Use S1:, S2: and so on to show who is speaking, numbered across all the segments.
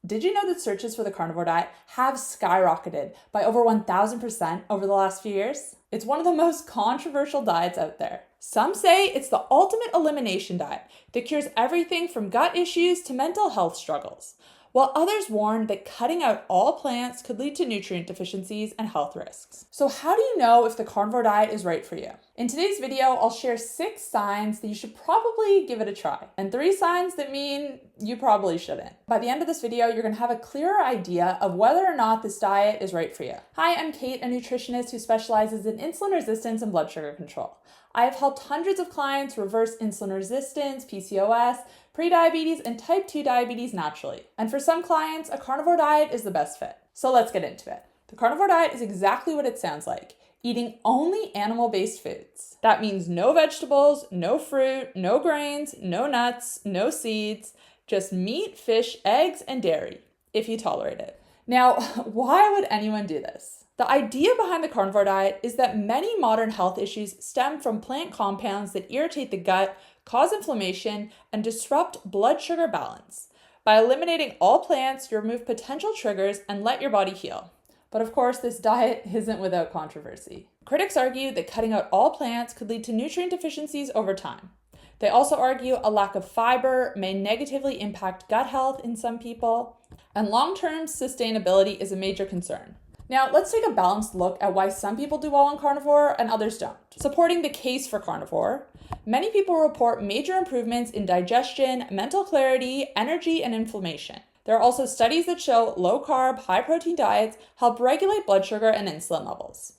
S1: Did you know that searches for the carnivore diet have skyrocketed by over 1,000% over the last few years? It's one of the most controversial diets out there. Some say it's the ultimate elimination diet that cures everything from gut issues to mental health struggles, while others warn that cutting out all plants could lead to nutrient deficiencies and health risks. So how do you know if the carnivore diet is right for you? In today's video, I'll share 6 signs that you should probably give it a try, and 3 signs that mean you probably shouldn't. By the end of this video, you're gonna have a clearer idea of whether or not this diet is right for you. Hi, I'm Kait, a nutritionist who specializes in insulin resistance and blood sugar control. I have helped hundreds of clients reverse insulin resistance, PCOS, prediabetes, and type 2 diabetes naturally. And for some clients, a carnivore diet is the best fit. So let's get into it. The carnivore diet is exactly what it sounds like, eating only animal-based foods. That means no vegetables, no fruit, no grains, no nuts, no seeds, just meat, fish, eggs, and dairy, if you tolerate it. Now, why would anyone do this? The idea behind the carnivore diet is that many modern health issues stem from plant compounds that irritate the gut, cause inflammation, and disrupt blood sugar balance. By eliminating all plants, you remove potential triggers and let your body heal. But of course, this diet isn't without controversy. Critics argue that cutting out all plants could lead to nutrient deficiencies over time. They also argue a lack of fiber may negatively impact gut health in some people, and long-term sustainability is a major concern. Now, let's take a balanced look at why some people do well on carnivore and others don't. Supporting the case for carnivore, many people report major improvements in digestion, mental clarity, energy, and inflammation. There are also studies that show low-carb, high-protein diets help regulate blood sugar and insulin levels.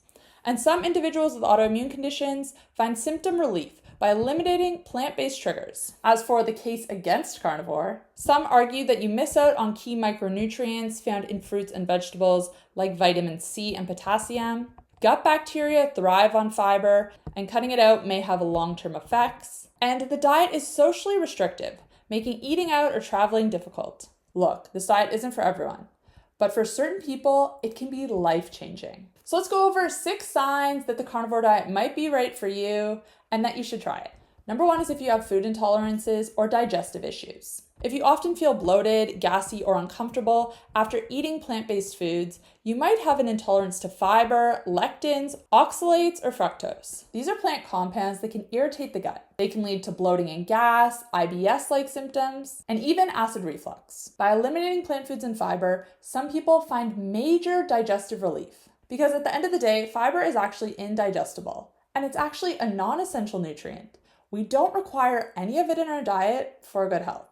S1: And some individuals with autoimmune conditions find symptom relief by eliminating plant-based triggers. As for the case against carnivore, some argue that you miss out on key micronutrients found in fruits and vegetables like vitamin C and potassium. Gut bacteria thrive on fiber, and cutting it out may have long-term effects. And the diet is socially restrictive, making eating out or traveling difficult. Look, this diet isn't for everyone, but for certain people, it can be life-changing. So let's go over 6 signs that the carnivore diet might be right for you and that you should try it. Number 1 is if you have food intolerances or digestive issues. If you often feel bloated, gassy, or uncomfortable after eating plant-based foods, you might have an intolerance to fiber, lectins, oxalates, or fructose. These are plant compounds that can irritate the gut. They can lead to bloating and gas, IBS-like symptoms, and even acid reflux. By eliminating plant foods and fiber, some people find major digestive relief. Because at the end of the day, fiber is actually indigestible, and it's actually a non-essential nutrient. We don't require any of it in our diet for good health.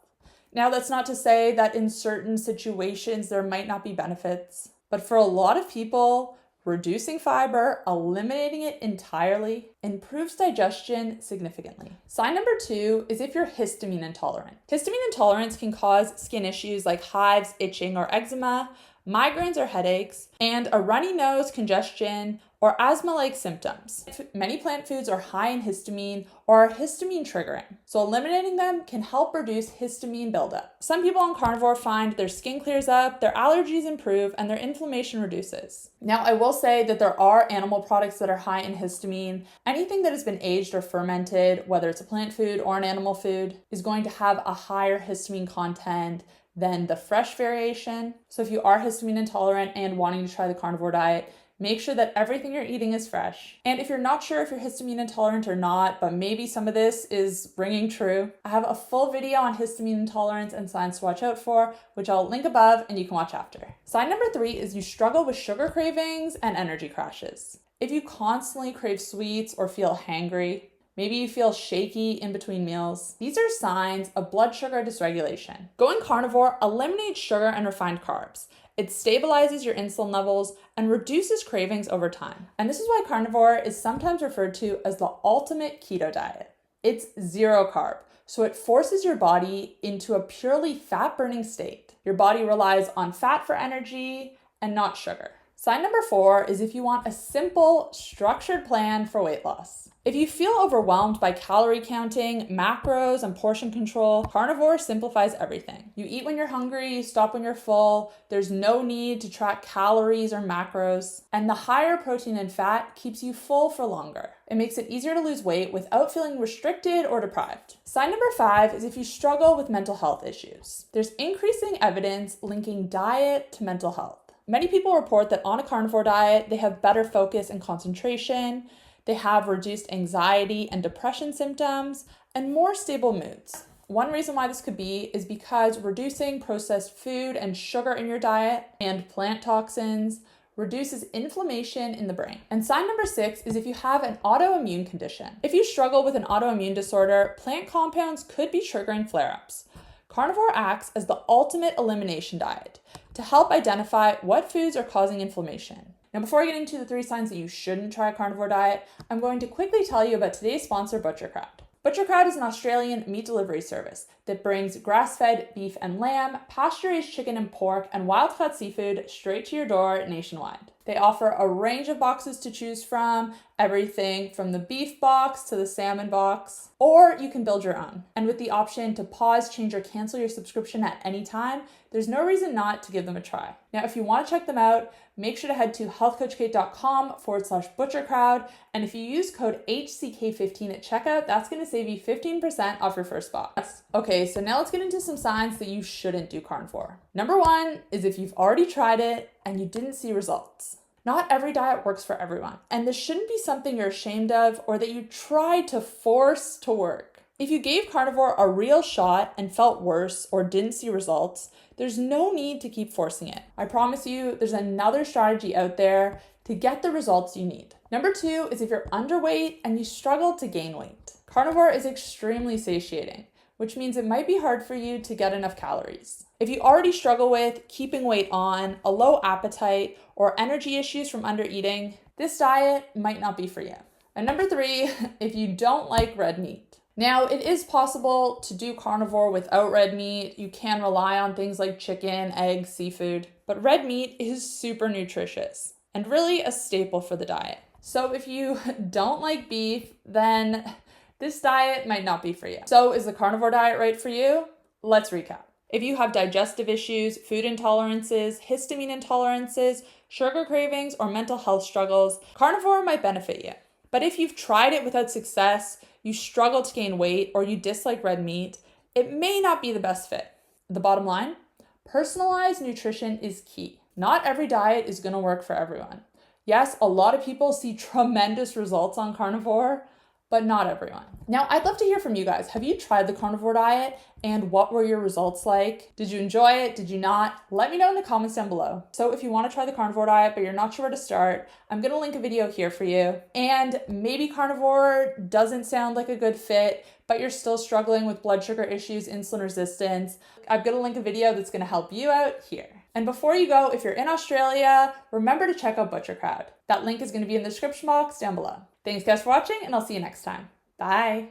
S1: Now, that's not to say that in certain situations there might not be benefits, but for a lot of people, reducing fiber, eliminating it entirely, improves digestion significantly. Sign number 2 is if you're histamine intolerant. Histamine intolerance can cause skin issues like hives, itching, or eczema, migraines or headaches, and a runny nose, congestion, or asthma-like symptoms. Many plant foods are high in histamine or are histamine triggering, so eliminating them can help reduce histamine buildup. Some people on carnivore find their skin clears up, their allergies improve, and their inflammation reduces. Now, I will say that there are animal products that are high in histamine. Anything that has been aged or fermented, whether it's a plant food or an animal food, is going to have a higher histamine content than the fresh variation. So if you are histamine intolerant and wanting to try the carnivore diet, make sure that everything you're eating is fresh. And if you're not sure if you're histamine intolerant or not, but maybe some of this is ringing true, I have a full video on histamine intolerance and signs to watch out for, which I'll link above and you can watch after. Sign number 3 is you struggle with sugar cravings and energy crashes. If you constantly crave sweets or feel hangry, maybe you feel shaky in between meals, these are signs of blood sugar dysregulation. Going carnivore eliminates sugar and refined carbs. It stabilizes your insulin levels and reduces cravings over time. And this is why carnivore is sometimes referred to as the ultimate keto diet. It's zero carb, so it forces your body into a purely fat-burning state. Your body relies on fat for energy and not sugar. Sign number 4 is if you want a simple, structured plan for weight loss. If you feel overwhelmed by calorie counting, macros, and portion control, Carnivore simplifies everything. You eat when you're hungry, you stop when you're full, there's no need to track calories or macros, and the higher protein and fat keeps you full for longer. It makes it easier to lose weight without feeling restricted or deprived. Sign number 5 is if you struggle with mental health issues. There's increasing evidence linking diet to mental health. Many people report that on a carnivore diet, they have better focus and concentration, they have reduced anxiety and depression symptoms, and more stable moods. One reason why this could be is because reducing processed food and sugar in your diet and plant toxins reduces inflammation in the brain. And sign number 6 is if you have an autoimmune condition. If you struggle with an autoimmune disorder, plant compounds could be triggering flare-ups. Carnivore acts as the ultimate elimination diet to help identify what foods are causing inflammation. Now, before I get into the 3 signs that you shouldn't try a carnivore diet, I'm going to quickly tell you about today's sponsor, ButcherCrowd. ButcherCrowd is an Australian meat delivery service that brings grass-fed beef and lamb, pasture-raised chicken and pork, and wild-caught seafood straight to your door nationwide. They offer a range of boxes to choose from, everything from the beef box to the salmon box, or you can build your own. And with the option to pause, change, or cancel your subscription at any time, there's no reason not to give them a try. Now, if you want to check them out, make sure to head to healthcoachkait.com/butchercrowd. And if you use code HCK15 at checkout, that's going to save you 15% off your first box. Okay, so now let's get into some signs that you shouldn't do carnivore. Number 1 is if you've already tried it and you didn't see results. Not every diet works for everyone, and this shouldn't be something you're ashamed of or that you try to force to work. If you gave carnivore a real shot and felt worse or didn't see results, there's no need to keep forcing it. I promise you, there's another strategy out there to get the results you need. Number 2 is if you're underweight and you struggle to gain weight. Carnivore is extremely satiating, which means it might be hard for you to get enough calories. If you already struggle with keeping weight on, a low appetite, or energy issues from undereating, this diet might not be for you. And number 3, if you don't like red meat. Now, it is possible to do carnivore without red meat. You can rely on things like chicken, eggs, seafood, but red meat is super nutritious and really a staple for the diet. So if you don't like beef, then this diet might not be for you. So is the carnivore diet right for you? Let's recap. If you have digestive issues, food intolerances, histamine intolerances, sugar cravings, or mental health struggles, carnivore might benefit you. But if you've tried it without success, you struggle to gain weight, or you dislike red meat, it may not be the best fit. The bottom line, personalized nutrition is key. Not every diet is going to work for everyone. Yes, a lot of people see tremendous results on carnivore, but not everyone. Now, I'd love to hear from you guys. Have you tried the carnivore diet and what were your results like? Did you enjoy it? Did you not? Let me know in the comments down below. So if you want to try the carnivore diet, but you're not sure where to start, I'm going to link a video here for you. And maybe carnivore doesn't sound like a good fit, but you're still struggling with blood sugar issues, insulin resistance. I'm going to link a video that's going to help you out here. And before you go, if you're in Australia, remember to check out ButcherCrowd. That link is going to be in the description box down below. Thanks guys for watching, and I'll see you next time. Bye.